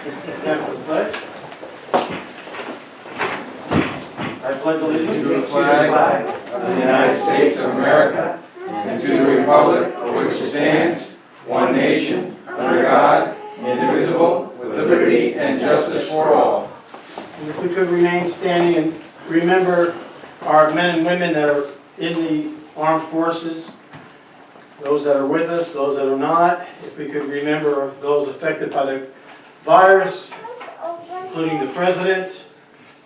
Stand for the pledge. I pledge allegiance To the flag of the United States of America and to the republic for which it stands, one nation, under God, indivisible, with liberty and justice for all. And if we could remain standing and remember our men and women that are in the armed forces, those that are with us, those that are not. If we could remember those affected by the virus, including the president.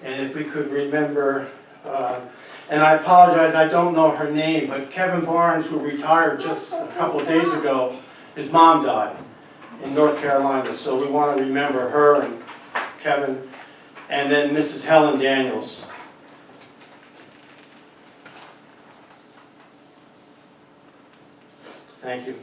And if we could remember, and I apologize, I don't know her name, but Kevin Barnes, who retired just a couple of days ago, his mom died in North Carolina. So we want to remember her and Kevin, and then Mrs. Helen Daniels. Thank you.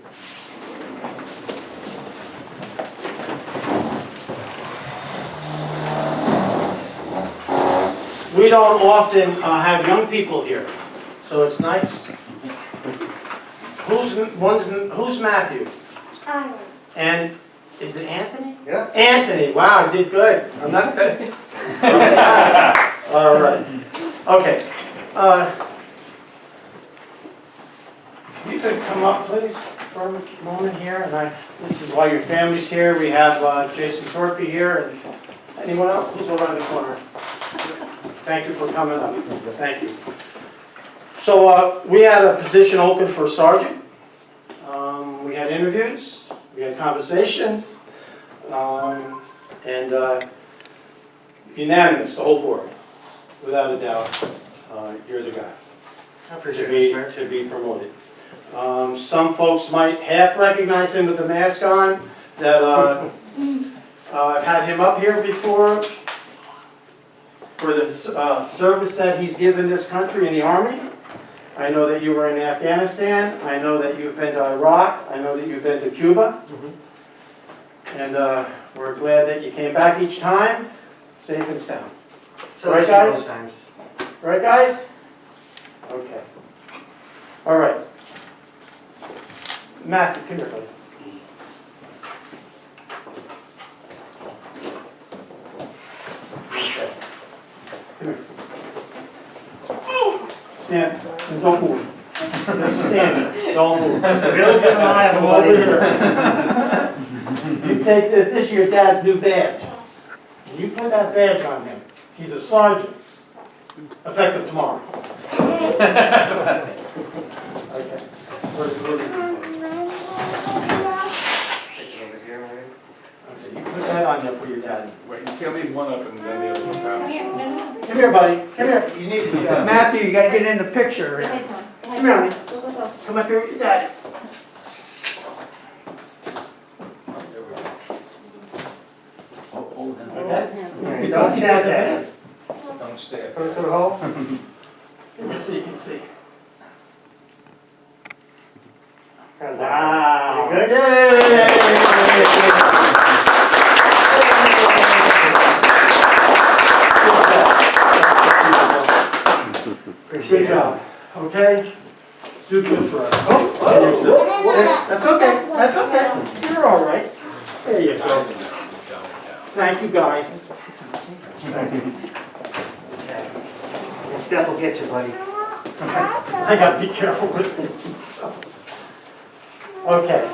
We don't often have young people here, so it's nice. Who's Matthew? And is it Anthony? Yeah. Anthony, wow, I did good. I'm not good. All right. Okay. You could come up, please, for a moment here. And this is why your family's here. We have Jason Thorpe here, and anyone else who's around the corner. Thank you for coming up. Thank you. So we had a position open for sergeant. We had interviews. We had conversations. And unanimous, the whole board, without a doubt, you're the guy I appreciate it, to be promoted. Some folks might half recognize him with the mask on. That I've had him up here before for the service that he's given this country in the Army. I know that you were in Afghanistan. I know that you've been to Iraq. I know that you've been to Cuba. And we're glad that you came back each time, safe and sound. So Right, guys? Times. Right, guys? Okay. All right. Matthew, come here, buddy. Okay. Come here. Stand, and don't move. Just stand, don't move. Village and I have a Come buddy. over here. You take this is your dad's new badge. And you put that badge on him. He's a sergeant, effective tomorrow. Okay. Okay, you put that on there for your dad. Wait, you can't leave one up and then the other one down. Come here, buddy. Come here. You need to, Matthew, you gotta get in the picture. Come here, honey. Come up here with your daddy. Okay? Don't stand there. Don't stay up Put it through the hole. So you can see. How's that? Wow. You good? Good job. Okay? Do good for us. Oh, That's okay. That's okay. You're all right. There you go. Thank you, guys. Your step will get you, buddy. I gotta be careful with me. Okay.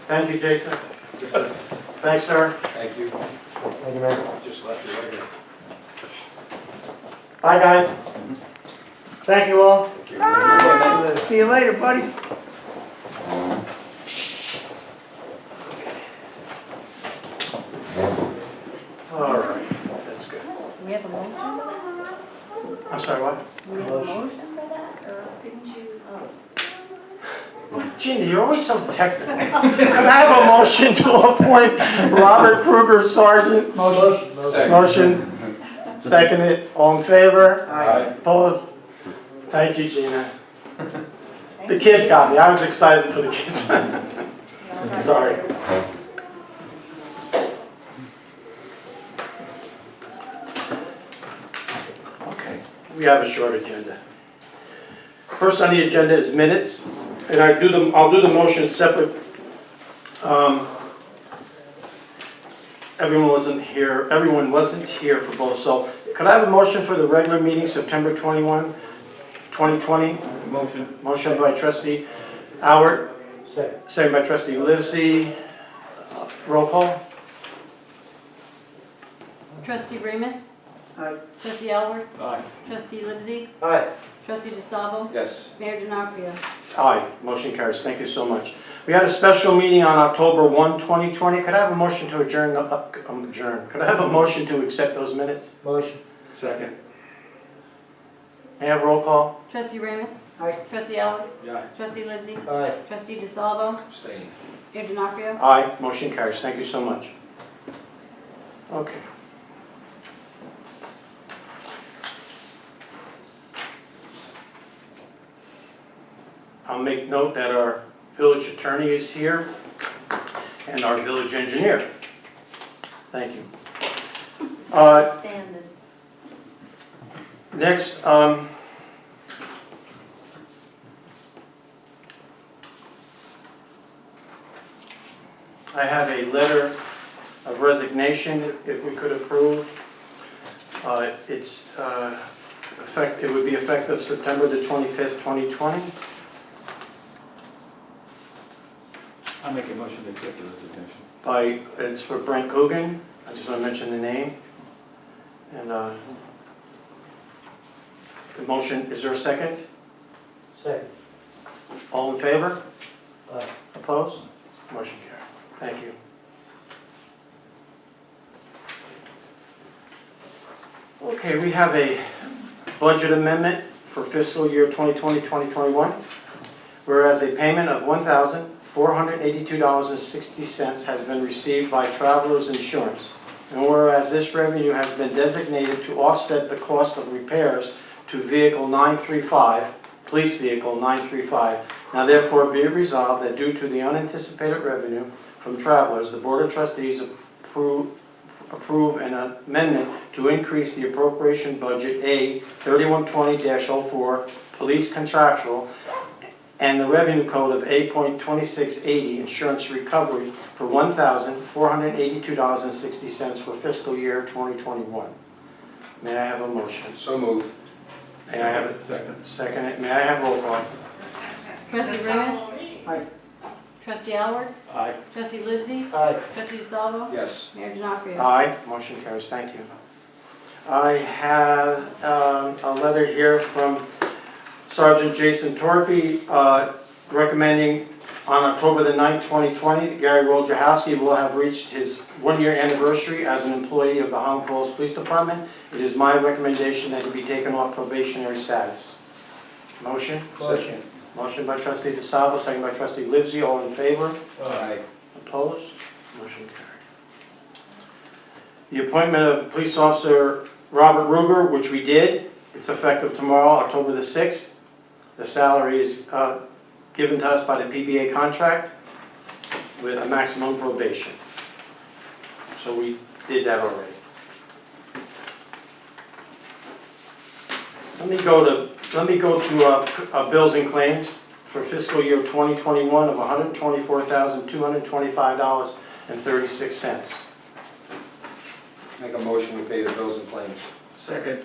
Thank you, Jason. Thanks, sir. Thank you. Thank you, man. Just left you right here. Bye, guys. Thank you all. Thank you. See you later, buddy. All right, that's good. We have a motion for that? I'm sorry, what? We have a motion for that, or didn't you, Gina, you're always so technical. Can I have a motion to appoint Robert Kruger Sergeant? Motion. Motion. Second it. All in favor? Aye. Opposed? Thank you, Gina. The kids got me. I was excited for the kids. Sorry. Okay, we have a short agenda. First on the agenda is minutes, and I'll do the motion separate. Everyone wasn't here for both, so could I have a motion for the regular meeting, September 21, 2020? Motion. Motion by trustee Howard, Second. second by trustee Livesey. Roll call? Trustee Remus? Aye. Trustee Alward? Aye. Trustee Livesey? Aye. Trustee DeSalvo? Yes. Mayor DiNapoli? Aye, motion carries. Thank you so much. We had a special meeting on October 1, 2020. Could I have a motion to adjourn? Could I have a motion to accept those minutes? Motion. Second. May I have roll call? Trustee Remus? Aye. Trustee Alward? Aye. Trustee Livesey? Aye. Trustee DeSalvo? Abstain. Mayor DiNapoli? Aye, motion carries. Thank you so much. Okay. I'll make note that our village attorney is here and our village engineer. Thank you. Standing. Next, I have a letter of resignation, if we could approve. It would be effective September the 25th, 2020. I'll make a motion to accept the resignation. It's for Brent Coogan. I just want to mention the name. And the motion, is there a second? Second. All in favor? Aye. Opposed? Motion carried. Thank you. Okay, we have a budget amendment for fiscal year 2020-2021, whereas a payment of $1,482.60 has been received by Travelers Insurance, and whereas this revenue has been designated to offset the cost of repairs to Vehicle 935, Police Vehicle 935, now therefore be it resolved that due to the unanticipated revenue from Travelers, the Board of Trustees approve an amendment to increase the appropriation budget A 3120-04 Police Contractual and the revenue code of A.2680 Insurance Recovery for $1,482.60 for fiscal year 2021. May I have a motion? So moved. May I have a second? May I have roll call? Trustee Remus? Aye. Trustee Alward? Aye. Trustee Livesey? Aye. Trustee DeSalvo? Yes. Mayor DiNapoli? Aye, motion carries, thank you. I have a letter here from Sergeant Jason Torpy recommending on October the 9th, 2020, that Gary Wojciechowski will have reached his one-year anniversary as an employee of the Holland Falls Police Department. It is my recommendation that he be taken off probationary status. Motion? Motion. Motion by trustee DeSalvo, second by trustee Livesey, all in favor? Aye. Opposed? Motion carried. The appointment of police officer Robert Ruger, which we did, it's effective tomorrow, October the 6th. The salary is given to us by the PBA contract with a maximum probation. So we did that already. Let me go to bills and claims for fiscal year 2021 of $124,225.36. Make a motion to pay the bills and claims. Second.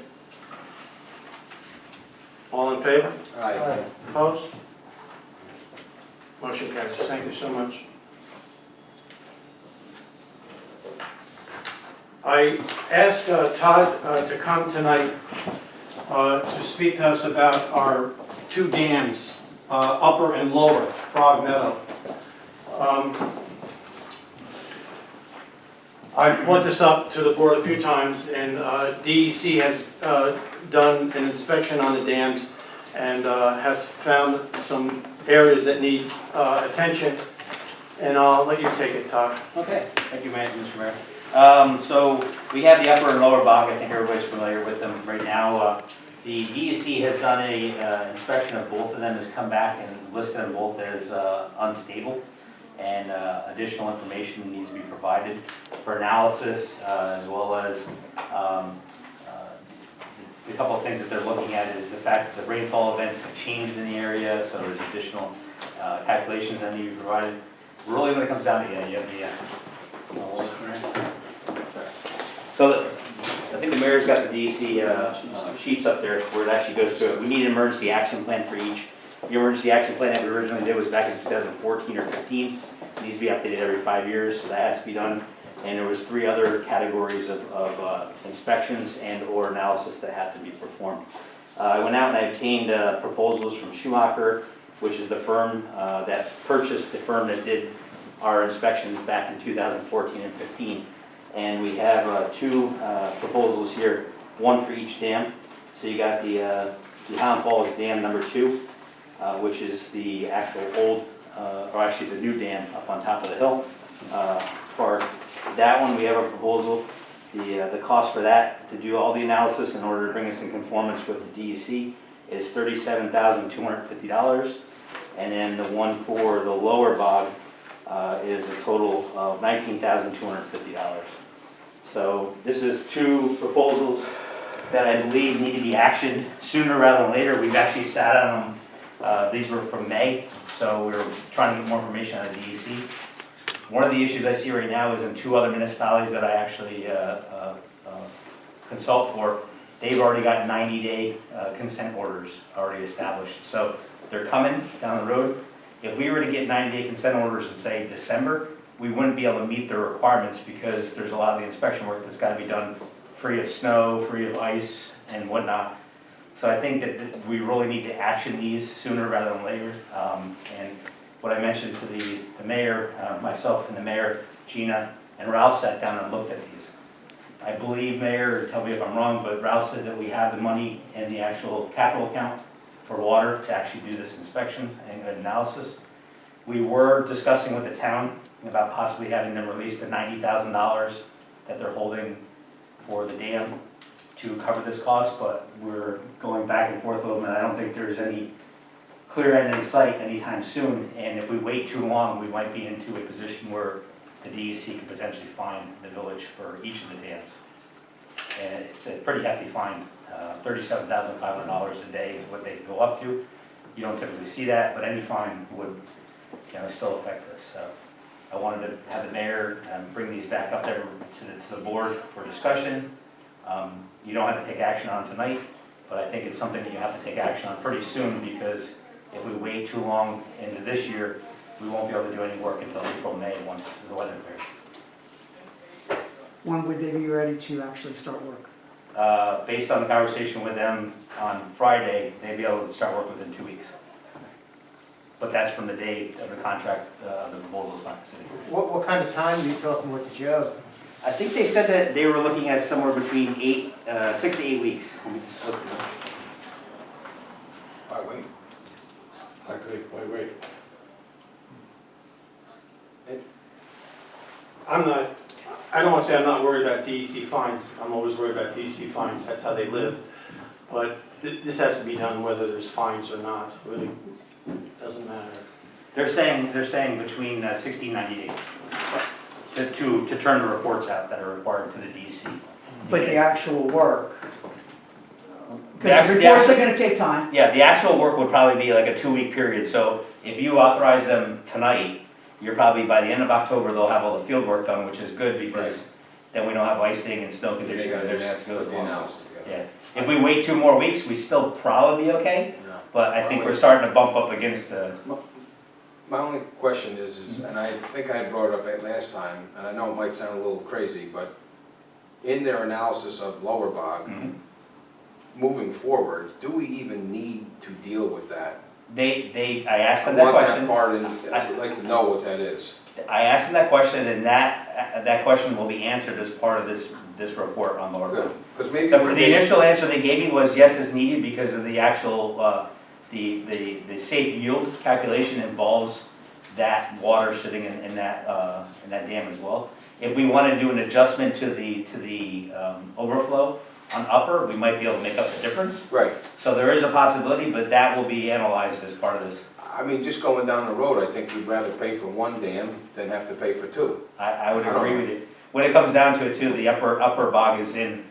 All in favor? Aye. Opposed? Motion carries. Thank you so much. I asked Todd to come tonight to speak to us about our two dams, Upper and Lower Frog Meadow. I've brought this up to the board a few times, and DEC has done an inspection on the dams and has found some areas that need attention, and I'll let you take it, Todd. Okay, thank you, Mr. Mayor. So we have the upper and lower bog. I think everybody's familiar with them right now. The DEC has done a inspection of both of them, has come back and listed them both as unstable, and additional information needs to be provided for analysis, as well as a couple of things that they're looking at is the fact that the rainfall events have changed in the area, so there's additional calculations that need to be provided. Really, when it comes down to, you have the, what's in there? So I think the mayor's got the DEC sheets up there where it actually goes through it. We need an emergency action plan for each. The emergency action plan that we originally did was back in 2014 or 15. It needs to be updated every 5 years, so that has to be done. And there was 3 other categories of inspections and or analysis that had to be performed. I went out and I obtained proposals from Schumacher, which is the firm that purchased the firm that did our inspections back in 2014 and 15. And we have 2 proposals here, one for each dam. So you got the Highland Falls Dam number 2, which is the actual old, or actually the new dam up on top of the hill. For that one, we have a proposal. The cost for that, to do all the analysis in order to bring us in conformance with the DEC, is $37,250. And then the one for the lower bog is a total of $19,250. So this is 2 proposals that I believe need to be actioned sooner rather than later. We've actually sat on them. These were from May, so we were trying to get more information out of the DEC. One of the issues I see right now is in 2 other municipalities that I actually consult for. They've already got 90-day consent orders already established. So they're coming down the road. If we were to get 90-day consent orders in, say, December, we wouldn't be able to meet the requirements because there's a lot of the inspection work that's got to be done free of snow, free of ice, and whatnot. So I think that we really need to action these sooner rather than later. And what I mentioned to the mayor, myself and the mayor, Gina, and Ralph sat down and looked at these. I believe, Mayor, tell me if I'm wrong, but Ralph said that we have the money in the actual capital account for water to actually do this inspection and analysis. We were discussing with the town about possibly having them release the $90,000 that they're holding for the dam to cover this cost, but we're going back and forth with them, and I don't think there's any clear end in sight anytime soon. And if we wait too long, we might be into a position where the DEC could potentially fine the village for each of the dams. And it's a pretty hefty fine, $37,500 a day is what they go up to. You don't typically see that, but any fine would, still affect us. So I wanted to have the mayor bring these back up there to the board for discussion. You don't have to take action on tonight, but I think it's something that you have to take action on pretty soon, because if we wait too long into this year, we won't be able to do any work until April, May, once the weather clears. When would they be ready to actually start work? Based on the conversation with them on Friday, they'd be able to start work within 2 weeks. But that's from the date of the contract, the proposal signed. What kind of time are you talking with Joe? I think they said that they were looking at somewhere between 6 to 8 weeks. Let me just look at that. Wait. Wait. I don't want to say I'm not worried about DEC fines. I'm always worried about DEC fines. That's how they live. But this has to be done whether there's fines or not. So it really doesn't matter. They're saying between 60 and 90 days to turn the reports out that are required to the DEC. But the actual work? The Because the reports are gonna take time. Yeah, the actual work would probably be like a 2-week period. So if you authorize them tonight, you're probably, by the end of October, they'll have all the field work done, which is good, because then we don't have icing and snow conditions. There's- Yeah, if we wait 2 more weeks, we still probably be okay, but I think we're starting to bump up against the. My only question is, and I think I brought it up at last time, and I know it might sound a little crazy, but in their analysis of Lower Bog, moving forward, do we even need to deal with that? I asked I them that want that question. part, and I'd like to know what that is. I asked them that question, and that question will be answered as part of this report on Lower Good, Bog. because maybe. The initial answer they gave me was yes, it's needed because of the actual, the safe yield calculation involves that water sitting in that dam as well. If we want to do an adjustment to the overflow on upper, we might be able to make up the difference. Right. So there is a possibility, but that will be analyzed as part of this. I mean, just going down the road, I think we'd rather pay for 1 dam than have to pay for 2. I would agree with you. When it comes down to it too, the upper bog is in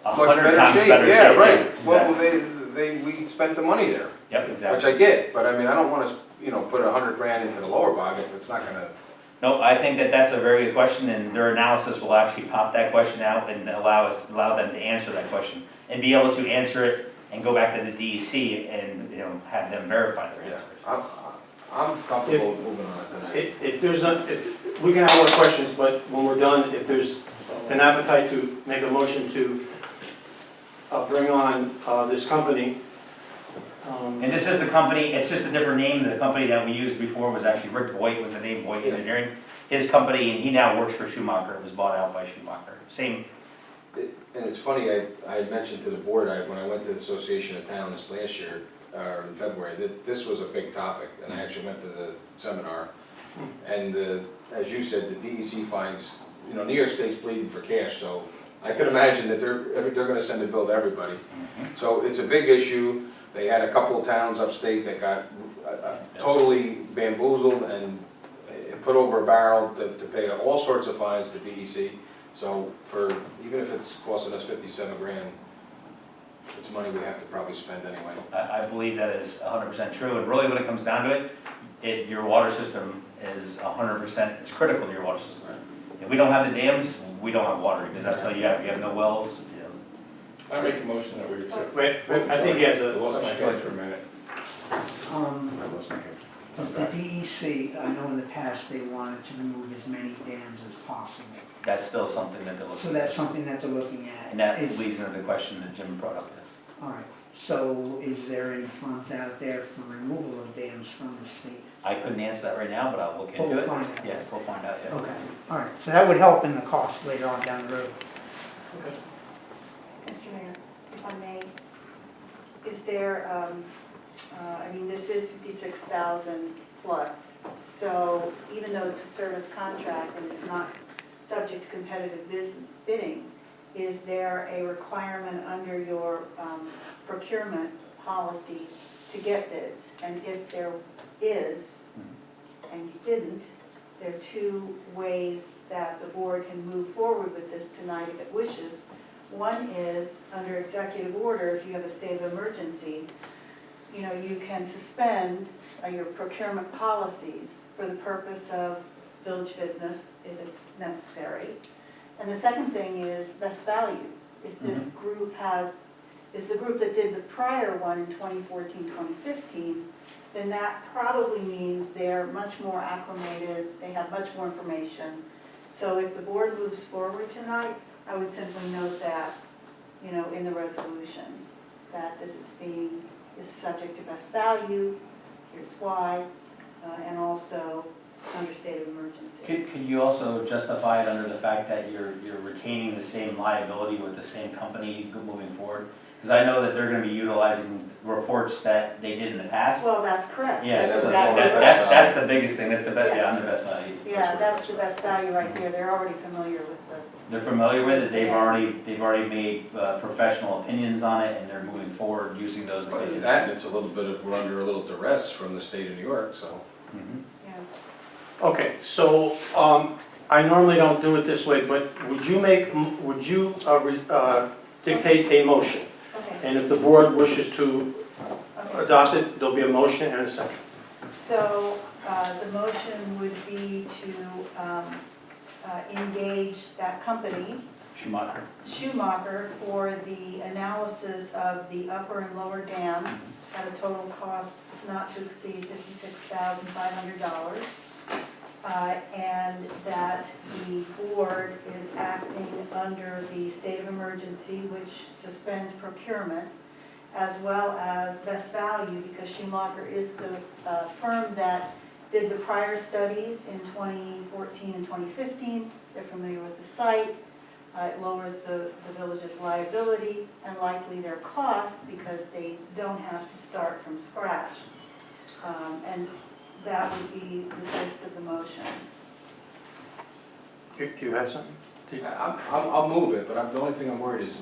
much 100 better times shape. better Yeah, shape, right. yeah, Well, exactly. we spent the money there, Yep, which exactly. I get, but I mean, I don't wanna, put 100 grand into the lower bog if it's not gonna. No, I think that that's a very good question, and their analysis will actually pop that question out and allow them to answer that question, and be able to answer it and go back to the DEC and, have them verify their Yeah, answers. I'm comfortable moving on it tonight. If there's we can have more questions, but when we're done, if there's an appetite to make a motion to bring on this company. And this is the company, it's just a different name, the company that we used before was actually Rick Voigt, was the name, Voigt Engineering. His company, and he now works for Schumacher, it was bought out by Schumacher, same, And it's funny, I had mentioned to the board, when I went to the Association of Towns last year, or in February, that this was a big topic, and I actually went to the seminar. And as you said, the DEC finds, New York State's bleeding for cash, so I could imagine that they're gonna send a bill to everybody. So it's a big issue. They had a couple of towns upstate that got totally bamboozled and put over a barrel to pay all sorts of fines to DEC. So even if it's costing us 57 grand, it's money we have to probably spend anyway. I believe that is 100% true, and really when it comes down to it, your water system is 100%, it's critical to your water system. If we don't have the dams, we don't have water, because that's how you have no wells, I make a motion that we accept. Wait, I think he has I a lost my question. head for a minute. I lost my head. The DEC, I know in the past, they wanted to remove as many dams as possible. that's still something that they're looking So at. that's something that they're looking at. And that Is- leads into the question that Jim brought up. All right, so is there any funds out there for removal of dams from the state? I couldn't answer that right now, but I'll look But into we'll it. find out. Yeah, we'll find out, yeah. Okay, all right, so that would help in the cost later on down the road. Mr. Mayor, if I may, is there, this is 56,000 plus, so even though it's a service contract and it's not subject to competitive bidding, is there a requirement under your procurement policy to get bids? And if there is, and you didn't, there are two ways that the board can move forward with this tonight if it wishes. One is, under executive order, if you have a state of emergency, you can suspend your procurement policies for the purpose of village business if it's necessary. And the second thing is best value. If this group is the group that did the prior one in 2014, 2015, then that probably means they're much more acclimated, they have much more information. So if the board moves forward tonight, I would simply note that, in the resolution, that this is subject to best value, here's why, and also under state of emergency. Could you also justify it under the fact that you're retaining the same liability with the same company moving forward? Because I know that they're gonna be utilizing reports that they did in the past. Well, that's correct. Yeah, That's so exactly that- right. that's the biggest thing, that's the best, yeah, I'm the best value. Yeah, that's the best value right there. They're already familiar with the, They're familiar with it, they've already made professional opinions on it, and they're moving forward using those But opinions. that, and it's a little bit of, we're under a little duress from the state of New York, so. Mhm. yeah. Okay, so, I normally don't do it this way, but would you dictate a motion? Okay, And if the board wishes to okay. adopt it, there'll be a motion and a second. So, the motion would be to engage that company, Schumacher. Schumacher, for the analysis of the upper and lower dam at a total cost not to exceed $56,500. And that the board is acting under the state of emergency, which suspends procurement, as well as best value, because Schumacher is the firm that did the prior studies in 2014 and 2015. They're familiar with the site. It lowers the village's liability and likely their cost because they don't have to start from scratch. And that would be the gist of the motion. Do you have something? I'll move it, but the only thing I'm worried is,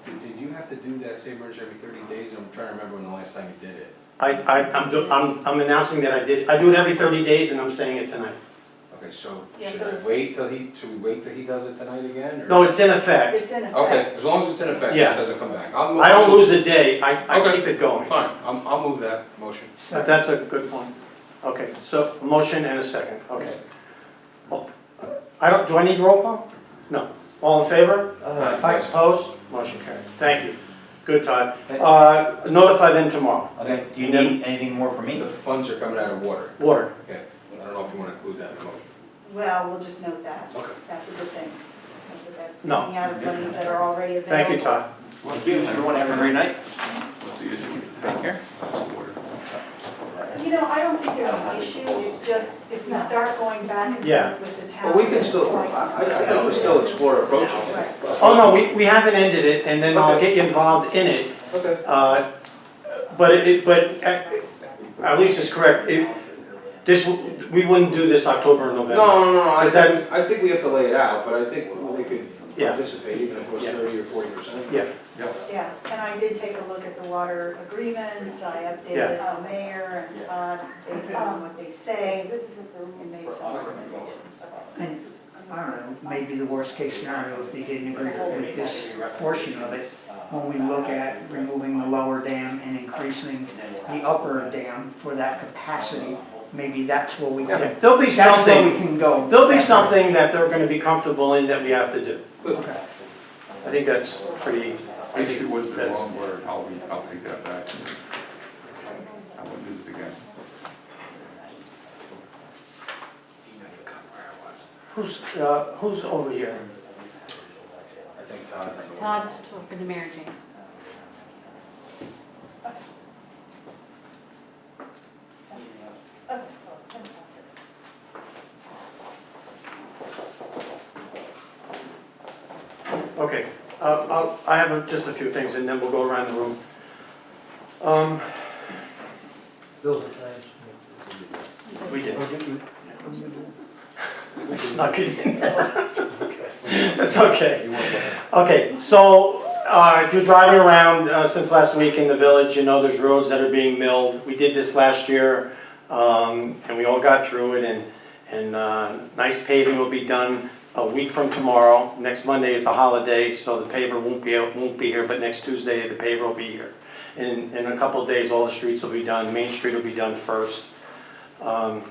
did you have to do that same merge every 30 days? I'm trying to remember when the last time you did it. I'm announcing that I do it every 30 days and I'm saying it tonight. Okay, so Yeah, should so I it's- wait till should we wait till he does it tonight again? or- No, it's in effect. It's in effect. Okay, as long as it's in effect, Yeah. it doesn't come back. I don't lose a day, I Okay. keep it going. Fine, I'll move that motion. But that's a good point. Okay, so a motion and a second, okay. Do I need roll call? No. All in favor? Yes. Opposed? Motion carried. Thank you. Good, Todd. Notify them tomorrow. Okay, do you need anything more from me? The funds are coming out of water. Water. Okay, I don't know if you want to include that in the motion. Well, we'll just note that. Okay. That's a good thing. But that's No. coming out of monies that are already available. Thank you, Todd. Thank you, everyone, have a great night. What's the issue? Take care. You know, I don't think there's an issue, it's just if we start going back and Yeah. forth with the town. But we can still, I think we still explore approaching it. Right. Oh, no, we haven't ended it, and then I'll get you involved in it. Okay. But at least it's correct. We wouldn't do this October and November. No, Is that- I think we have to lay it out, but I think they could Yeah. participate even if it was Yeah. 30 or 40%. Yeah, Yeah, and I did take a look at the water agreements, I updated Yeah. the mayor and Todd based on what they say, and made some recommendations. And, I don't know, maybe the worst case scenario, if they didn't agree with this portion of it, when we look at removing the lower dam and increasing the upper dam for that capacity, maybe that's where we yeah. can, There'll be that's where we something, can go. there'll be something that they're gonna be comfortable in that we have to do. Okay. I think that's pretty, I Issue think was the that's, wrong word, I'll take that back. I won't do this again. who's over here? I think Todd. Todd's for the Mary Jane. Okay, I have just a few things and then we'll go around the room. We did. I snuck it in. That's okay. Okay, so if you're driving around since last week in the village, you know there's roads that are being milled. We did this last year and we all got through it and nice paving will be done a week from tomorrow. Next Monday is a holiday, so the paver won't be here, but next Tuesday the paver will be here. In a couple of days, all the streets will be done. Main Street will be done first. But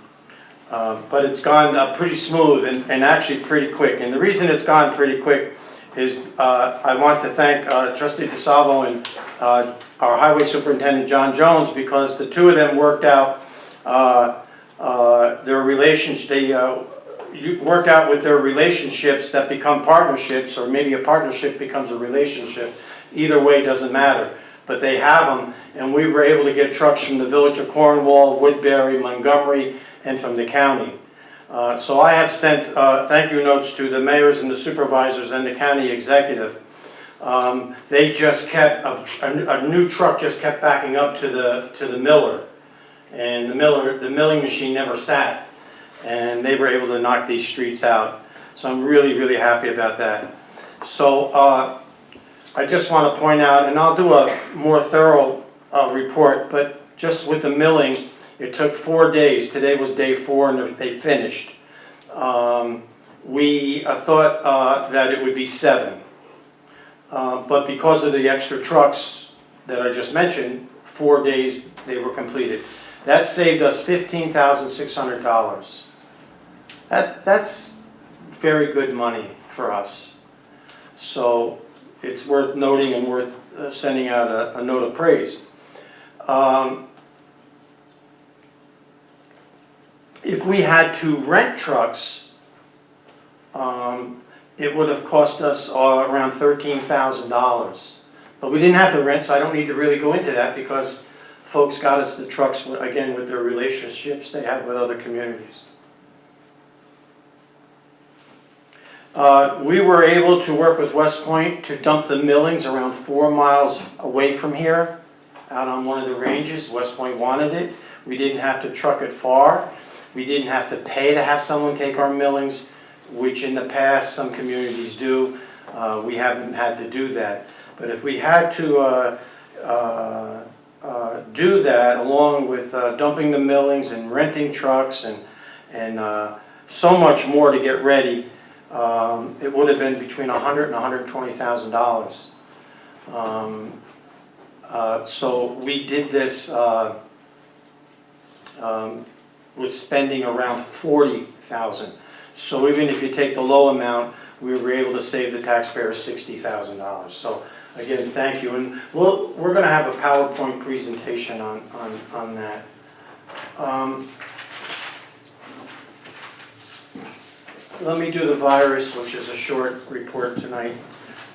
it's gone pretty smooth and actually pretty quick. And the reason it's gone pretty quick is I want to thank Trustee DeSalvo and our Highway Superintendent John Jones, because the two of them worked out their relations. They work out with their relationships that become partnerships, or maybe a partnership becomes a relationship. Either way, doesn't matter. But they have them, and we were able to get trucks from the village of Cornwall, Woodbury, Montgomery, and from the county. So I have sent thank you notes to the mayors and the supervisors and the county executive. They just kept, a new truck just kept backing up to the miller. And the milling machine never sat. And they were able to knock these streets out. So I'm really, really happy about that. So I just want to point out, and I'll do a more thorough report, but just with the milling, it took 4 days. Today was day 4 and they finished. We thought that it would be 7. But because of the extra trucks that I just mentioned, 4 days they were completed. That saved us $15,600. That's very good money for us. So it's worth noting and worth sending out a note of praise. If we had to rent trucks, it would have cost us around $13,000. But we didn't have to rent, so I don't need to really go into that, because folks got us the trucks, again, with their relationships they have with other communities. We were able to work with West Point to dump the millings around 4 miles away from here, out on one of the ranges. West Point wanted it. We didn't have to truck it far. We didn't have to pay to have someone take our millings, which in the past some communities do. We haven't had to do that. But if we had to do that, along with dumping the millings and renting trucks and so much more to get ready. It would have been between $100,000 and $120,000. So we did this with spending around $40,000. So even if you take the low amount, we were able to save the taxpayers $60,000. So again, thank you. And we're going to have a PowerPoint presentation on that. Let me do the virus, which is a short report tonight.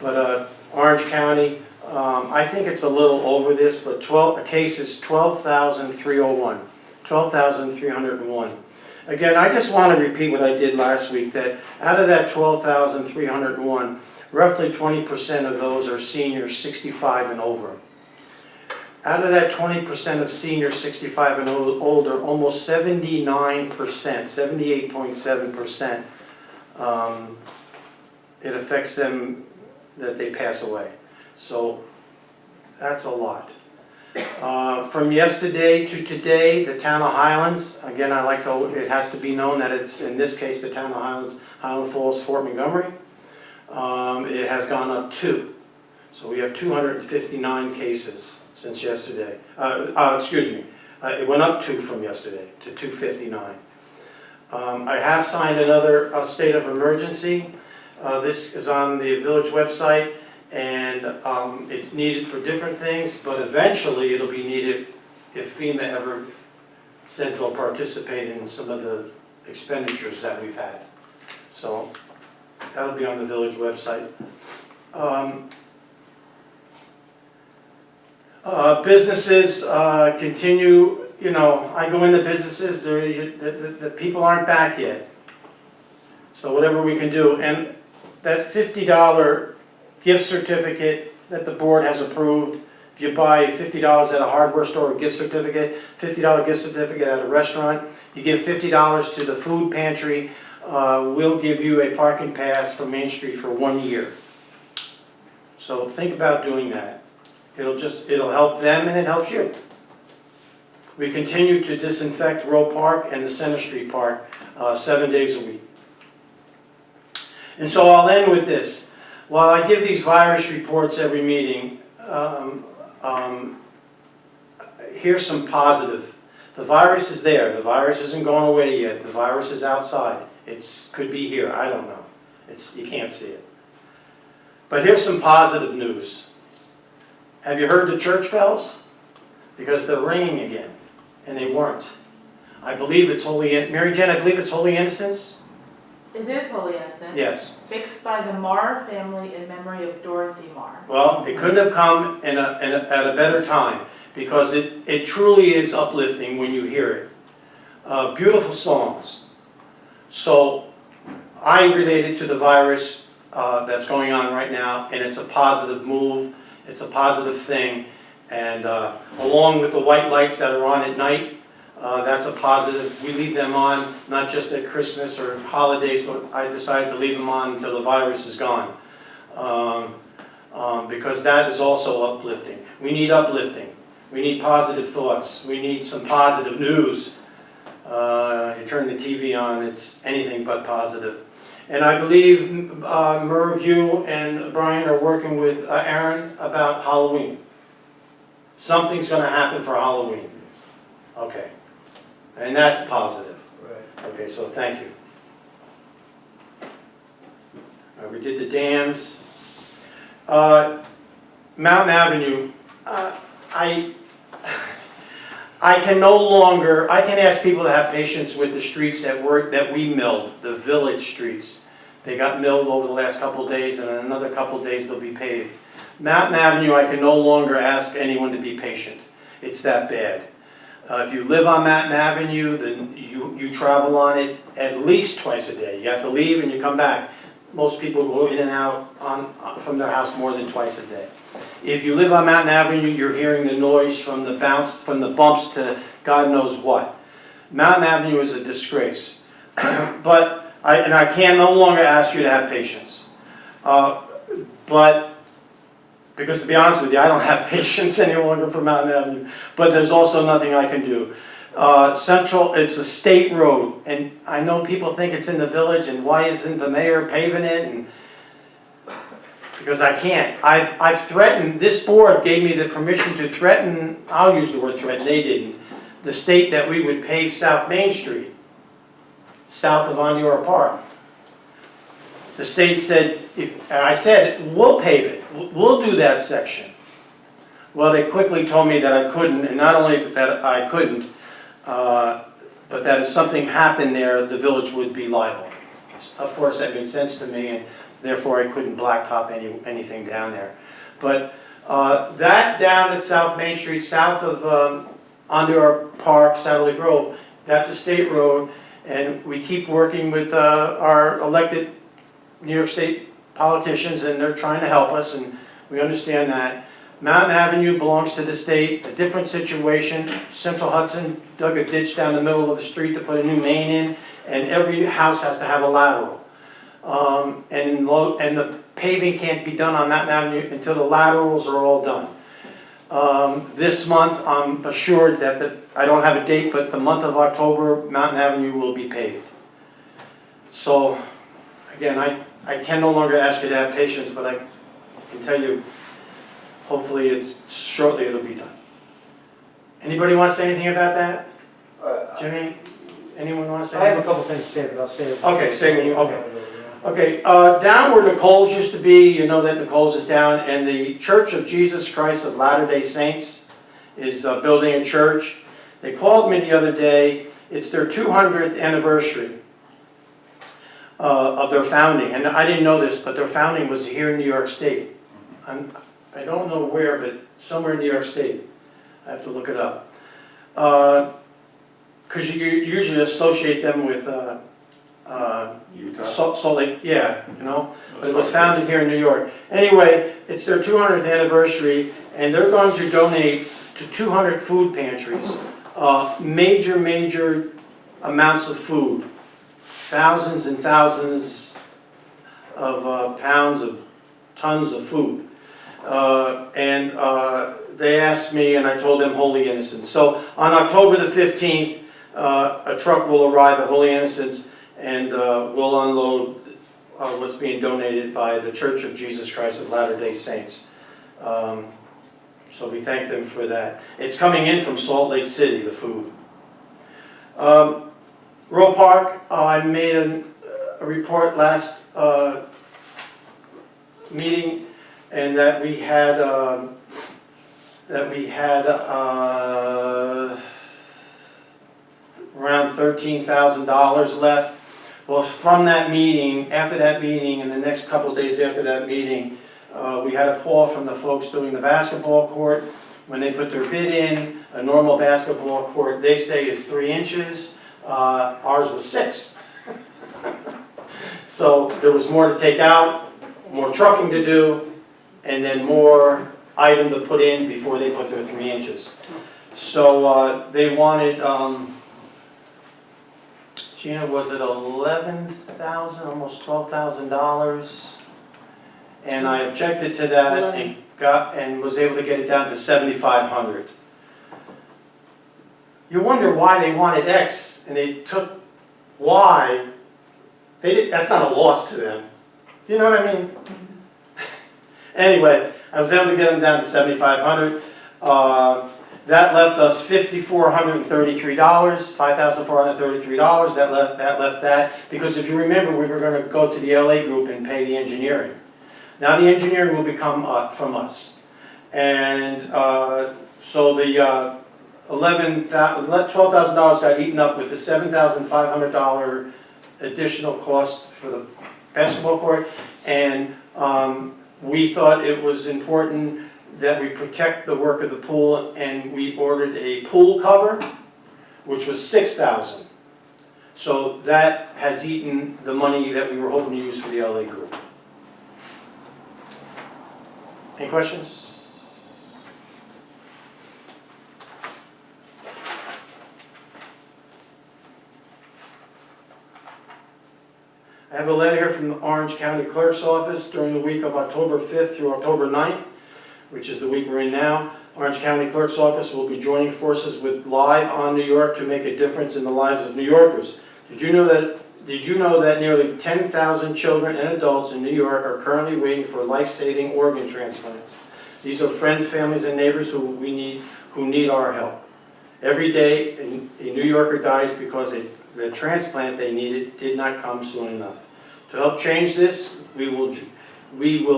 But Orange County, I think it's a little over this, but cases 12,301, 12,301. Again, I just want to repeat what I did last week, that out of that 12,301, roughly 20% of those are seniors 65 and over. Out of that 20% of seniors 65 and older, almost 79%, 78.7%, it affects them that they pass away. So that's a lot. From yesterday to today, the town of Highlands, again, it has to be known that it's, in this case, the town of Highlands, Highland Falls, Fort Montgomery. It has gone up 2. So we have 259 cases since yesterday. It went up 2 from yesterday to 259. I have signed another state of emergency. This is on the village website, and it's needed for different things, but eventually it'll be needed if FEMA ever says they'll participate in some of the expenditures that we've had. So that'll be on the village website. Businesses continue, I go into businesses, the people aren't back yet. So whatever we can do. And that $50 gift certificate that the board has approved, if you buy $50 at a hardware store, a gift certificate, $50 gift certificate at a restaurant, you give $50 to the food pantry, we'll give you a parking pass for Main Street for 1 year. So think about doing that. It'll help them and it helps you. We continue to disinfect Roe Park and the Center Street Park 7 days a week. And so I'll end with this. While I give these virus reports every meeting, here's some positive. The virus is there. The virus isn't going away yet. The virus is outside. It could be here. I don't know. You can't see it. But here's some positive news. Have you heard the church bells? Because they're ringing again, and they weren't. I believe it's Mary Jen, I believe it's Holy Innocents? It is Holy Innocents. Yes. Fixed by the Marr family in memory of Dorothy Marr. Well, it couldn't have come at a better time, because it truly is uplifting when you hear it. Beautiful songs. So I relate it to the virus that's going on right now, and it's a positive move. It's a positive thing, and along with the white lights that are on at night, that's a positive. We leave them on not just at Christmas or holidays, but I decided to leave them on until the virus is gone, because that is also uplifting. We need uplifting. We need positive thoughts. We need some positive news. You turn the TV on, it's anything but positive. And I believe Merv, you and Brian are working with Aaron about Halloween. Something's going to happen for Halloween. Okay. And that's positive. Right. Okay, so thank you. We did the dams. Mountain Avenue, I can ask people to have patience with the streets that we milled, the village streets. They got milled over the last couple of days, and in another couple of days they'll be paved. Mountain Avenue, I can no longer ask anyone to be patient. It's that bad. If you live on Mountain Avenue, then you travel on it at least twice a day. You have to leave and you come back. Most people go in and out from their house more than twice a day. If you live on Mountain Avenue, you're hearing the noise from the bumps to God knows what. Mountain Avenue is a disgrace. But I can no longer ask you to have patience. Because to be honest with you, I don't have patience any longer for Mountain Avenue. But there's also nothing I can do. Central, it's a state road, and I know people think it's in the village, and why isn't the mayor paving it, and because I can't. I've threatened, this board gave me the permission to threaten, I'll use the word threaten, they didn't, the state that we would pave South Main Street, south of Ondiora Park. The state said, and I said, we'll pave it, we'll do that section. Well, they quickly told me that I couldn't, and not only that I couldn't, but that if something happened there, the village would be liable. Of course, that made sense to me, and therefore I couldn't blacktop anything down there. But that down at South Main Street, south of Ondiora Park, Satellite Grove, that's a state road, and we keep working with our elected New York State politicians, and they're trying to help us, and we understand that. Mountain Avenue belongs to the state, a different situation. Central Hudson dug a ditch down the middle of the street to put a new main in, and every house has to have a lateral. And the paving can't be done on Mountain Avenue until the laterals are all done. This month, I'm assured that I don't have a date, but the month of October, Mountain Avenue will be paved. So, again, I can no longer ask you to have patience, but I can tell you, hopefully shortly it'll be done. Anybody want to say anything about that? Jimmy, anyone want to say I have a anything? couple things to say, but I'll say it. Okay, say when you, okay. Okay, down where Nicole's used to be, you know that Nicole's is down, and the Church of Jesus Christ of Latter-day Saints is building a church. They called me the other day. It's their 200th anniversary of their founding, and I didn't know this, but their founding was here in New York State. I don't know where, but somewhere in New York State. I have to look it up. Because you usually associate them with Utah? Salt Lake, yeah, you know, but it was founded here in New York. Anyway, it's their 200th anniversary, and they're going to donate to 200 food pantries, major amounts of food, thousands and thousands of pounds of tons of food. They asked me, and I told them Holy Innocents. So on October the 15th, a truck will arrive at Holy Innocents, and we'll unload what's being donated by the Church of Jesus Christ of Latter-day Saints. So we thank them for that. It's coming in from Salt Lake City, the food. Roe Park, I made a report last meeting, and that we had around $13,000 left. Well, from that meeting, after that meeting, and the next couple of days after that meeting, we had a call from the folks doing the basketball court. When they put their bid in, a normal basketball court, they say is 3 inches. Ours was 6. So there was more to take out, more trucking to do, and then more item to put in before they put their 3 inches. So they wanted, Gina, was it $11,000, almost $12,000? And I objected to that and was able to get it down to $7,500. You wonder why they wanted X and they took Y. That's not a loss to them. Do you know what I mean? Anyway, I was able to get them down to $7,500. That left us $5,433, $5,433. That left that, because if you remember, we were going to go to the LA group and pay the engineering. Now the engineering will become from us. And so the $12,000 got eaten up with the $7,500 additional cost for the basketball court. And we thought it was important that we protect the work of the pool, and we ordered a pool cover, which was $6,000. So that has eaten the money that we were hoping to use for the LA group. Any questions? I have a letter here from the Orange County Clerk's Office during the week of October 5th through October 9th, which is the week we're in now. Orange County Clerk's Office will be joining forces with Live on New York to make a difference in the lives of New Yorkers. Did you know that nearly 10,000 children and adults in New York are currently waiting for life-saving organ transplants? These are friends, families, and neighbors who need our help. Every day, a New Yorker dies because the transplant they needed did not come soon enough. To help change this, we will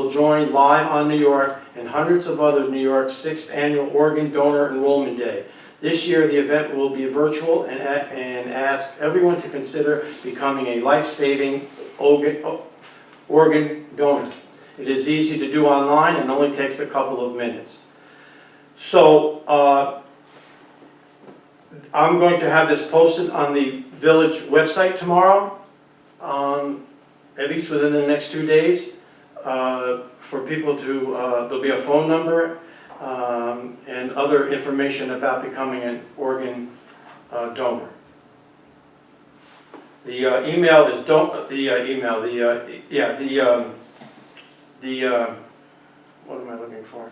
join Live on New York and hundreds of other New York's 6th Annual Organ Donor Enrollment Day. This year, the event will be virtual and ask everyone to consider becoming a life-saving organ donor. It is easy to do online and only takes a couple of minutes. So, I'm going to have this posted on the village website tomorrow, at least within the next 2 days, for people to, there'll be a phone number and other information about becoming an organ donor. The email is what am I looking for?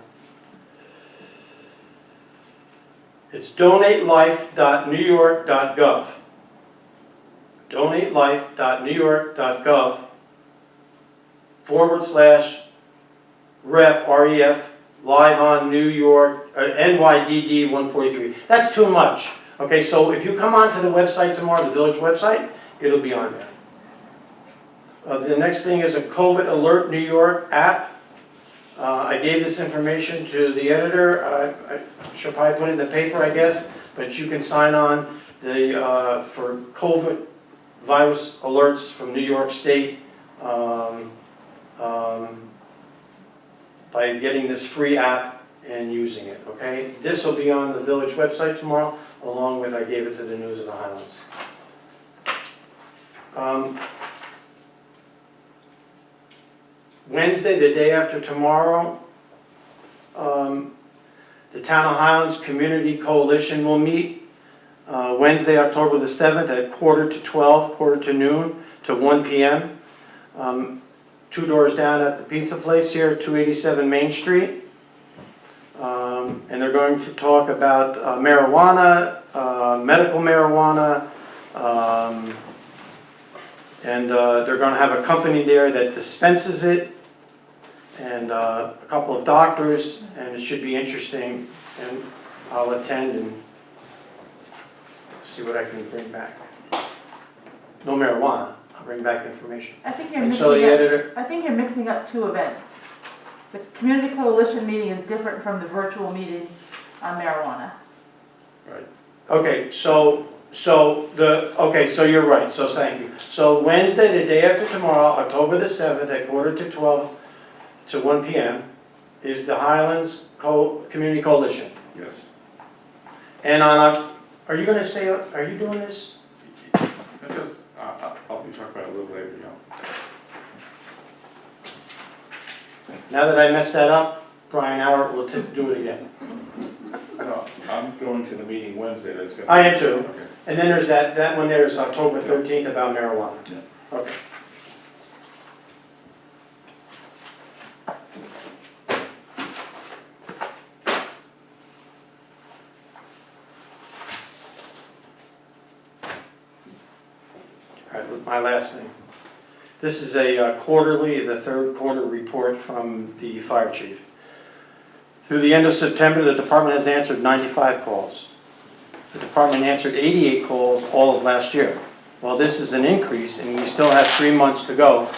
It's donatelife.newyork.gov. donatelife.newyork.gov/ref, REF, Live on New York, NYDD 143. That's too much. Okay, so if you come onto the website tomorrow, the village website, it'll be on there. The next thing is a COVID Alert New York app. I gave this information to the editor. I should probably put it in the paper, I guess, but you can sign on for COVID virus alerts from New York State by getting this free app and using it, okay? This will be on the village website tomorrow, along with, I gave it to the News of the Highlands. Wednesday, the day after tomorrow, the Town of Highlands Community Coalition will meet Wednesday, October the 7th at quarter to noon to 1 p.m. 2 doors down at the pizza place here, 287 Main Street. And they're going to talk about marijuana, medical marijuana, and they're going to have a company there that dispenses it, and a couple of doctors, and it should be interesting, and I'll attend and see what I can bring back. No marijuana, I'll bring back information. I think you're And so the editor, I think you're mixing up two events. The community coalition meeting is different from the virtual meeting on marijuana. okay, so you're right, so thank you. So Wednesday, the day after tomorrow, October the 7th at quarter to 1 p.m. is the Highlands Community Coalition. Yes. And on, are you doing this? Because I'll be talking about it a little later, Now that I messed that up, Brian Howard will do it again. No, I'm going to the meeting Wednesday, that's gonna. I am too. Okay. And then there's that one there is October 13th about marijuana. Yeah. Okay. All right, my last thing. This is a quarterly, the third quarter report from the fire chief. Through the end of September, the department has answered 95 calls. The department answered 88 calls all of last year. While this is an increase and we still have 3 months to go,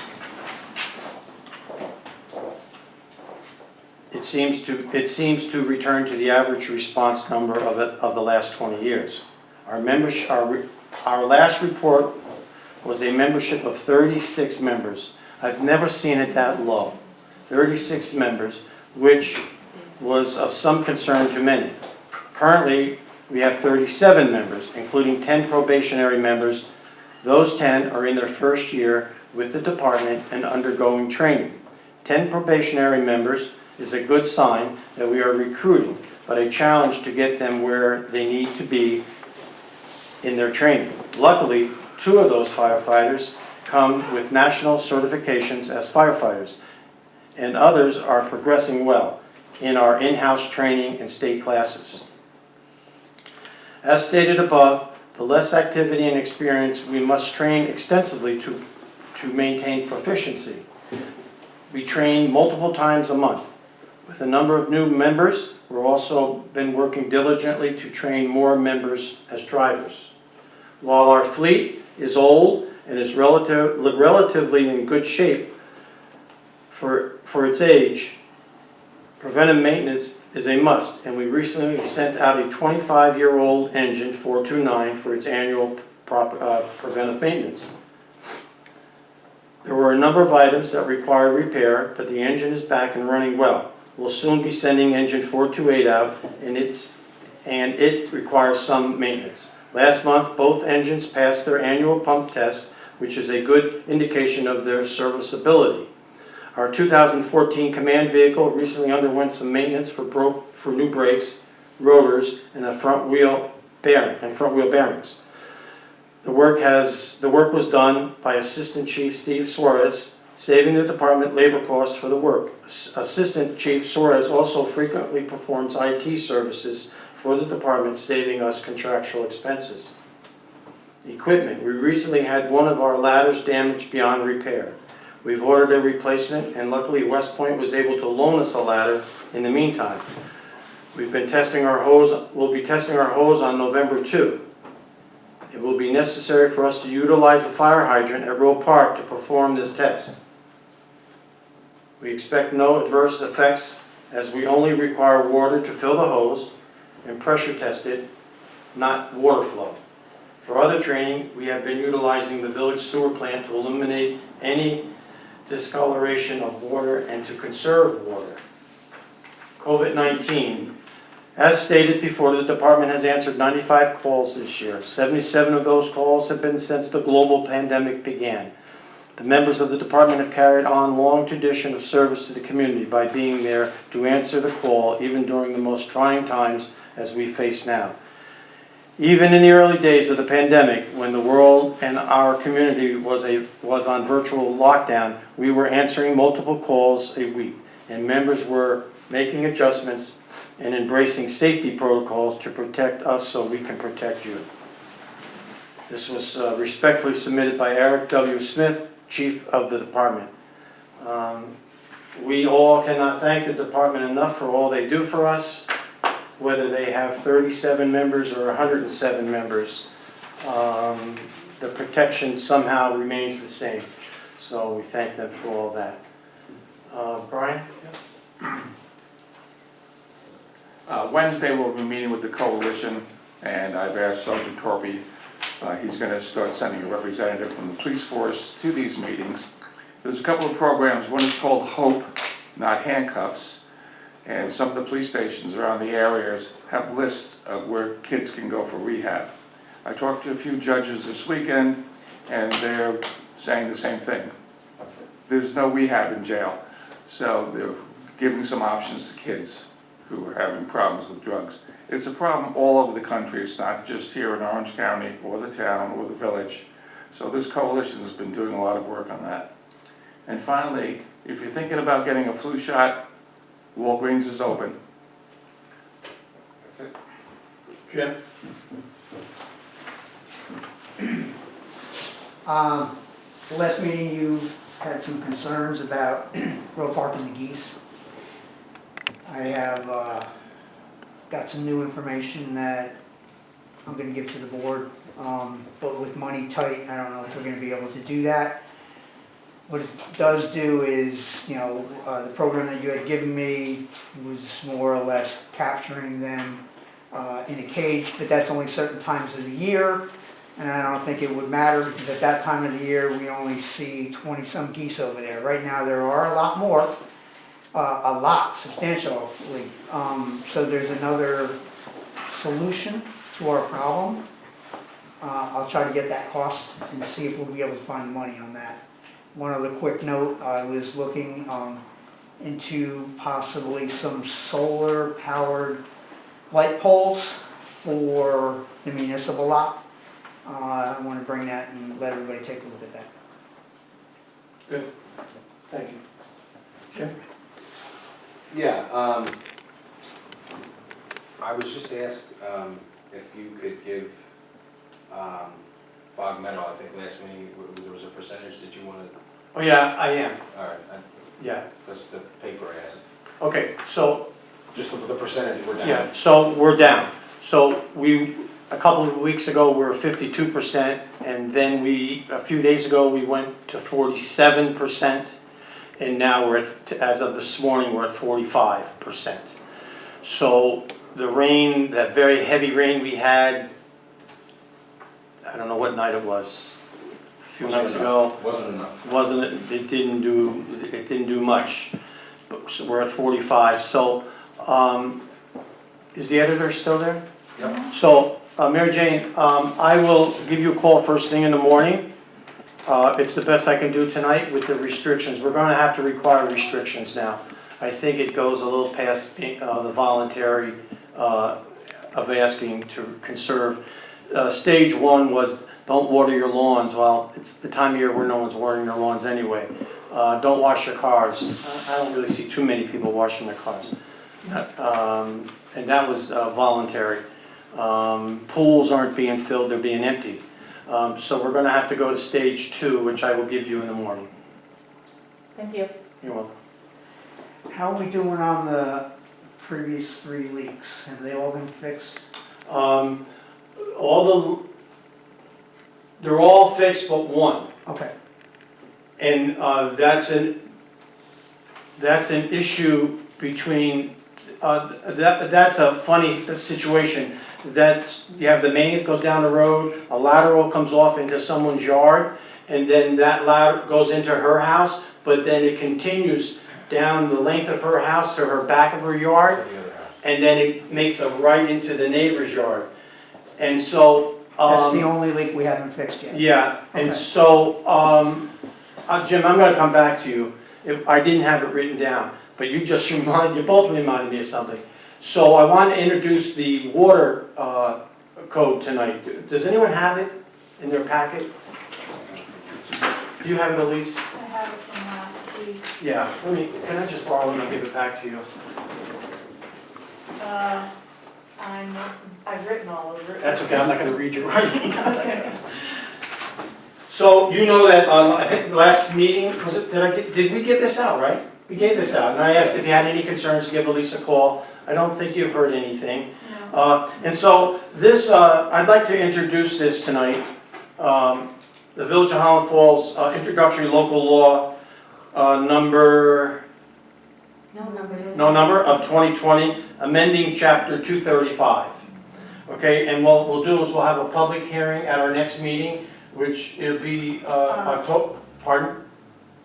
it seems to return to the average response number of the last 20 years. Our last report was a membership of 36 members. I've never seen it that low. 36 members, which was of some concern to many. Currently, we have 37 members, including 10 probationary members. Those 10 are in their first year with the department and undergoing training. 10 probationary members is a good sign that we are recruiting, but a challenge to get them where they need to be in their training. Luckily, 2 of those firefighters come with national certifications as firefighters, and others are progressing well. in our in-house training and state classes. As stated above, the less activity and experience we must train extensively to maintain proficiency. We train multiple times a month. With a number of new members, we've also been working diligently to train more members as drivers. While our fleet is old and is relatively in good shape for its age, preventive maintenance is a must, and we recently sent out a 25-year-old engine 429 for its annual preventive maintenance. There were a number of items that required repair, but the engine is back and running well. We'll soon be sending engine 428 out, and it requires some maintenance. Last month, both engines passed their annual pump test, which is a good indication of their serviceability. Our 2014 command vehicle recently underwent some maintenance for new brakes, rotors, and the front wheel bearings. The work was done by Assistant Chief Steve Suarez, saving the department labor costs for the work. Assistant Chief Suarez also frequently performs IT services for the department, saving us contractual expenses. Equipment. We recently had one of our ladders damaged beyond repair. We've ordered a replacement, and luckily West Point was able to loan us a ladder in the meantime. We'll be testing our hose on November 2. It will be necessary for us to utilize the fire hydrant at Roe Park to perform this test. We expect no adverse effects, as we only require water to fill the hose and pressure test it, not water flow. For other training, we have been utilizing the village sewer plant to eliminate any discoloration of water and to conserve water. COVID-19. As stated before, the department has answered 95 calls this year. 77 of those calls have been since the global pandemic began. The members of the department have carried on a long tradition of service to the community by being there to answer the call, even during the most trying times as we face now. Even in the early days of the pandemic, when the world and our community was on virtual lockdown, we were answering multiple calls a week, and members were making adjustments and embracing safety protocols to protect us so we can protect you. This was respectfully submitted by Eric W. Smith, Chief of the Department. We all cannot thank the department enough for all they do for us, whether they have 37 members or 107 members. The protection somehow remains the same. So we thank them for all that. Brian? Wednesday, we'll be meeting with the coalition, and I've asked Sergeant Torpy, he's going to start sending a representative from the police force to these meetings. There's a couple of programs. One is called HOPE, not handcuffs, and some of the police stations around the areas have lists of where kids can go for rehab. I talked to a few judges this weekend, and they're saying the same thing. There's no rehab in jail, so they're giving some options to kids who are having problems with drugs. It's a problem all over the country. It's not just here in Orange County or the town or the village. So this coalition has been doing a lot of work on that. And finally, if you're thinking about getting a flu shot, Walgreens is open. That's it. Jim? The last meeting you had some concerns about Roe Park and the geese. I have got some new information that I'm going to give to the board, but with money tight, I don't know if we're going to be able to do that. What it does do is, the program that you had given me was more or less capturing them in a cage, but that's only certain times of the year, and I don't think it would matter because at that time of the year we only see 20-some geese over there. Right now there are a lot more. A lot, substantially. So there's another solution to our problem. I'll try to get that cost and see if we'll be able to find money on that. One other quick note, I was looking into possibly some solar powered light poles for the municipal lot. I want to bring that and let everybody take a look at that. Good. Thank you. Jim? Yeah, I was just asked, if you could give, Bog Meadow, I think last meeting, there was a percentage, did you wanna, Oh, yeah, I am, alright, yeah. because the paper asked, Okay, so, just the percentage, we're down. yeah, so we're down. So a couple of weeks ago, we were 52%, and then a few days ago, we went to 47%, and now we're at, as of this morning, we're at 45%. So the rain, that very heavy rain we had, I don't know what night it was, a few nights ago, Wasn't enough. it didn't do much. So we're at 45, so, is the editor still there? Yep. So, Mary Jane, I will give you a call first thing in the morning. It's the best I can do tonight with the restrictions. We're gonna have to require restrictions now. I think it goes a little past the voluntary of asking to conserve. Stage one was don't water your lawns. Well, it's the time of year where no one's watering their lawns anyway. Don't wash your cars. I don't really see too many people washing their cars. And that was voluntary. Pools aren't being filled, they're being emptied. So we're gonna have to go to stage two, which I will give you in the morning. Thank you. You're welcome. How are we doing on the previous 3 leaks? Have they all been fixed? They're all fixed but one. Okay, And that's an issue between, that's a funny situation. You have the main that goes down the road, a lateral comes off into someone's yard, and then that lateral goes into her house, but then it continues down the length of her house to her back of her yard, The other house. and then it makes a right into the neighbor's yard. And so, that's the only leak we haven't fixed yet. yeah, and Okay. so, Jim, I'm gonna come back to you. I didn't have it written down, but you both reminded me of something. So I want to introduce the water code tonight. Does anyone have it in their packet? Do you have it, Elise? I have it from last week. Yeah, can I just borrow it and I'll give it back to you? I've written all over it. That's okay, I'm not gonna read your writing. Okay. So you know that, I think the last meeting, did we give this out, right? We gave this out, and I asked if you had any concerns, to give Elise a call. I don't think you've heard anything. No. And so this, I'd like to introduce this tonight. The Village of Highland Falls Introductory Local Law number of 2020, amending Chapter 235. Okay, and what we'll do is we'll have a public hearing at our next meeting, which it'll be October, pardon?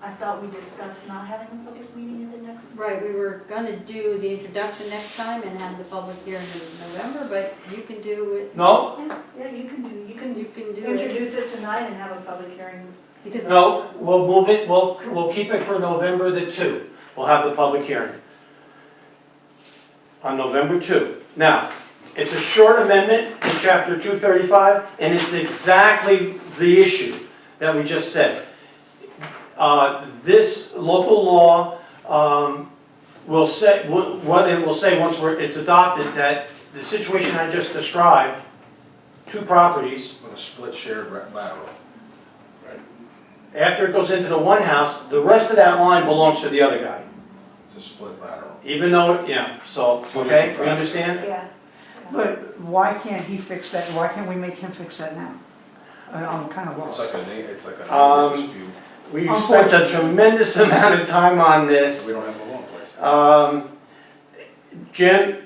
I thought we discussed not having a public meeting at the next. Right, we were gonna do the introduction next time and have the public hearing in November, but you can do it, No? Yeah, you can do it. introduce it tonight and have a public hearing. Because No, we'll move it, we'll keep it for November the 2. We'll have the public hearing. On November 2. Now, it's a short amendment to Chapter 235, and it's exactly the issue that we just said. This local law will say, what it will say once it's adopted, that the situation I just described, 2 properties, With a split shared lateral. after it goes into the one house, the rest of that line belongs to the other guy. It's a split lateral. Even though, yeah, so, okay, we understand? Yeah. But why can't he fix that, why can't we make him fix that now? I'm kind of It's lost. like a dispute. We've spent a tremendous amount of time on We this. don't have the law in place. Jim,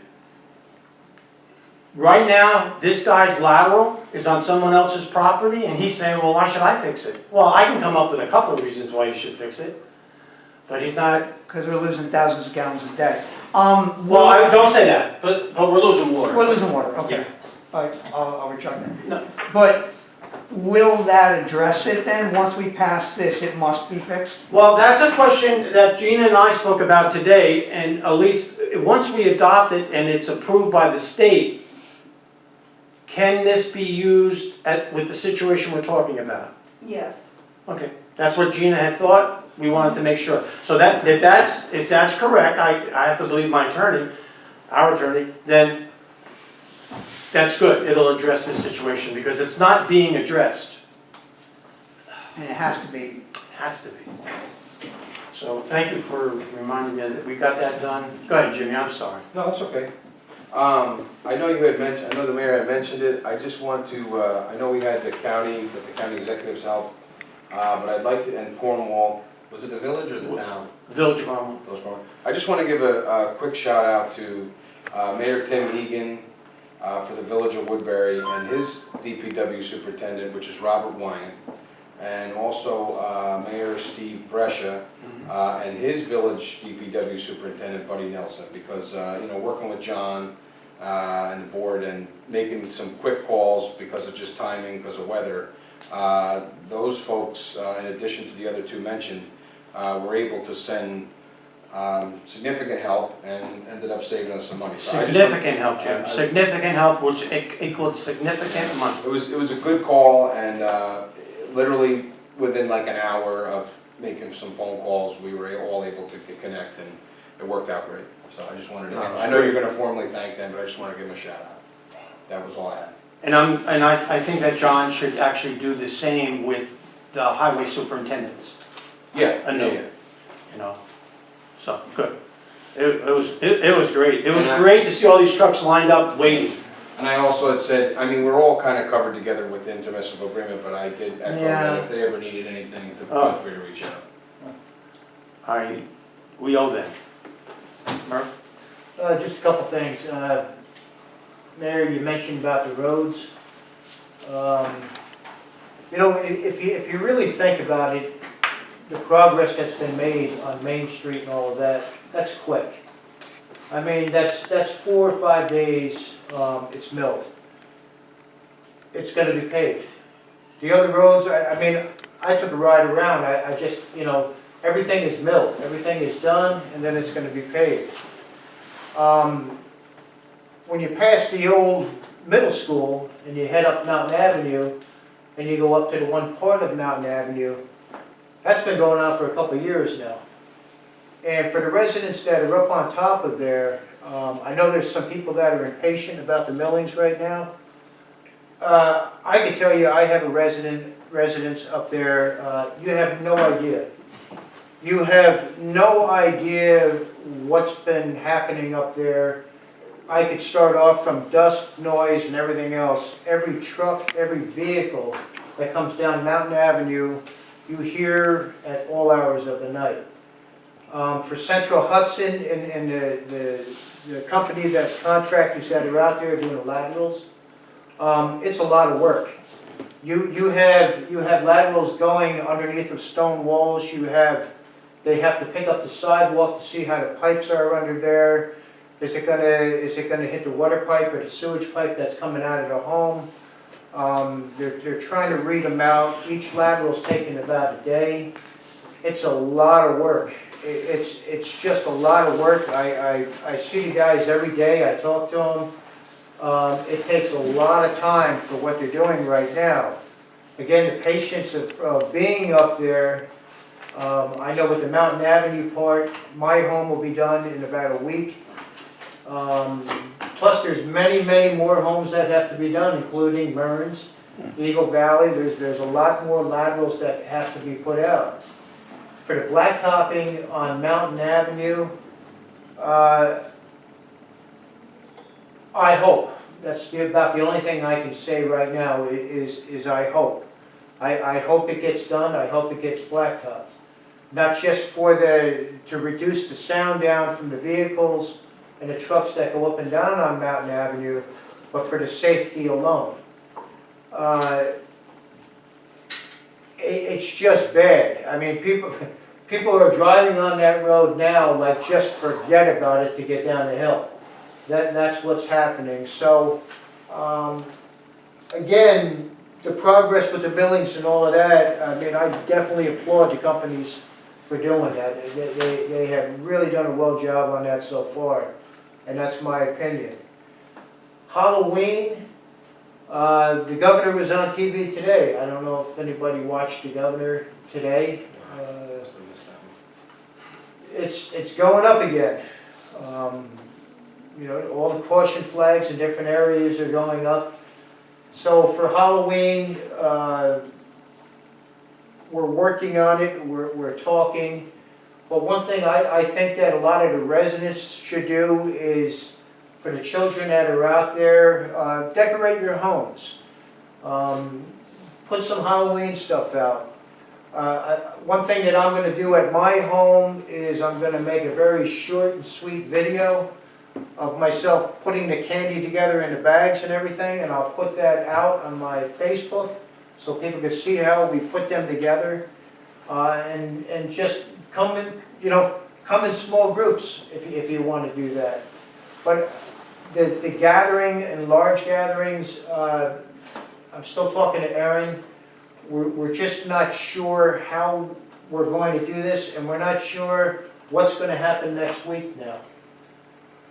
right now, this guy's lateral is on someone else's property, and he's saying, well, why should I fix it? Well, I can come up with a couple of reasons why you should fix it, but he's not, Because we're losing thousands of gallons a day. well, don't say that, but we're losing water. We're losing water, okay. Yeah. All right, I'll retract that. No. But will that address it then? Once we pass this, it must be fixed? Well, that's a question that Gina and I spoke about today, and at least, once we adopt it and it's approved by the state, can this be used with the situation we're talking about? Yes. Okay, that's what Gina had thought. we wanted to make sure. So that, if that's correct, I have to believe my attorney, our attorney, then that's good. It'll address this situation because it's not being addressed. And it has to be. Has to be. So thank you for reminding me that we got that done. Go ahead, Jimmy, I'm sorry. No, it's okay. I know you had mentioned, I know the mayor had mentioned it, I just want to, I know we had the county, with the county executives help, but I'd like to, and Cornwall, was it the village or the town? Village Hall. Village Cornwall. I just want to give a quick shout out to Mayor Tim Egan for the village of Woodbury and his DPW superintendent, which is Robert Wyan, and also Mayor Steve Brescia and his village DPW superintendent, Buddy Nelson, because, you know, working with John and the board and making some quick calls because of just timing, because of weather, those folks, in addition to the other two mentioned, were able to send significant help and ended up saving us some money. So Significant help, Jim. Significant help, which equaled significant money. It was a good call, and literally within like an hour of making some phone calls, we were all able to connect, and it worked out great. So I just wanted to, I know you're going to formally thank them, but I just want to give them a shout out. That was all I had. And I think that John should actually do the same with the highway superintendents, Yeah, I know. yeah. you know? So, good. It was great. It was And I- great to see all these trucks lined up waiting. And I also had said, I mean, we're all kind of covered together with the intermunicipal agreement, but I did echo Yeah. that if they ever needed anything, to Oh. feel free to reach out. We owe them. Murph? Just a couple things. Mayor, you mentioned about the roads. You know, if you really think about it, the progress that's been made on Main Street and all of that, that's quick. I mean, that's 4 or 5 days, it's milled. It's gonna be paved. The other roads, I mean, I took a ride around, I just, you know, everything is milled, everything is done, and then it's gonna be paved. When you pass the old middle school and you head up Mountain Avenue, and you go up to the one part of Mountain Avenue, that's been going on for a couple of years now. And for the residents that are up on top of there, I know there's some people that are impatient about the millings right now. I can tell you, I have a residence up there, you have no idea. You have no idea what's been happening up there. I could start off from dust, noise, and everything else. Every truck, every vehicle that comes down Mountain Avenue, you hear at all hours of the night. For Central Hudson and the company that contractors that are out there doing the laterals, it's a lot of work. You have laterals going underneath of stone walls. They have to pick up the sidewalk to see how the pipes are under there. Is it gonna hit the water pipe or the sewage pipe that's coming out of the home? They're trying to read them out. Each lateral's taking about a day. It's a lot of work. It's just a lot of work. I see the guys every day. I talk to them. It takes a lot of time for what they're doing right now. Again, the patience of being up there. I know with the Mountain Avenue part, my home will be done in about a week. Plus, there's many, many more homes that have to be done, including Murns, Eagle Valley. There's a lot more laterals that have to be put out. For the blacktopping on Mountain Avenue, I hope. That's about the only thing I can say right now is I hope. I hope it gets done. I hope it gets blacktopped. Not just to reduce the sound down from the vehicles and the trucks that go up and down on Mountain Avenue, but for the safety alone. It's just bad. I mean, people are driving on that road now like just forget about it to get down the hill. That's what's happening. So, again, the progress with the millings and all of that, I mean, I definitely applaud the companies for doing that. They have really done a well job on that so far, and that's my opinion. Halloween, the governor was on TV today. I don't know if anybody watched the governor today. it's going up again. You know, all the caution flags in different areas are going up. So for Halloween, we're working on it, we're talking. But one thing I think that a lot of the residents should do is, for the children that are out there, decorate your homes. Put some Halloween stuff out. One thing that I'm gonna do at my home is I'm gonna make a very short and sweet video of myself putting the candy together in the bags and everything, and I'll put that out on my Facebook so people can see how we put them together. And just come in, you know, come in small groups if you want to do that. But the gathering and large gatherings, I'm still talking to Erin. We're just not sure how we're going to do this, and we're not sure what's going to happen next week now.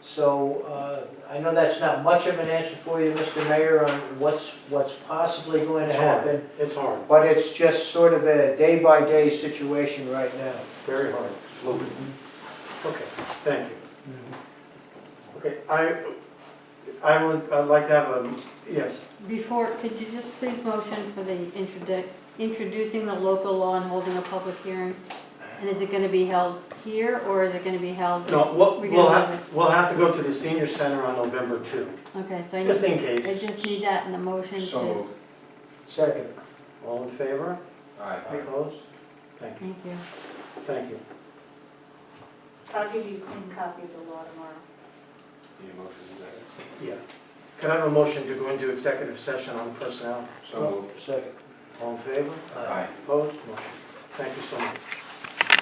So I know that's not much of an answer for you, Mr. Mayor, on what's possibly going to happen, It's hard, but it's just sort of a day-by-day situation right now. very hard. Fluid. Okay, thank you. Okay, I'd like to have a, yes, Before, could you just please motion for the introducing the local law and holding a public hearing? And is it gonna be held here, or is it gonna be held? no, We're gonna move we'll have to go to the senior center on November 2, Okay, so I just in I case. just need that in the motion So to, moved. Second. All in favor? Aye. Opposed? Thank you, thank you. thank you. I'll give you a clean copy of the law tomorrow. Need a motion to that? Yeah. Can I have a motion to go into executive session on personnel? So moved. Second. All in favor? Aye. Opposed? Motion. Thank you so much.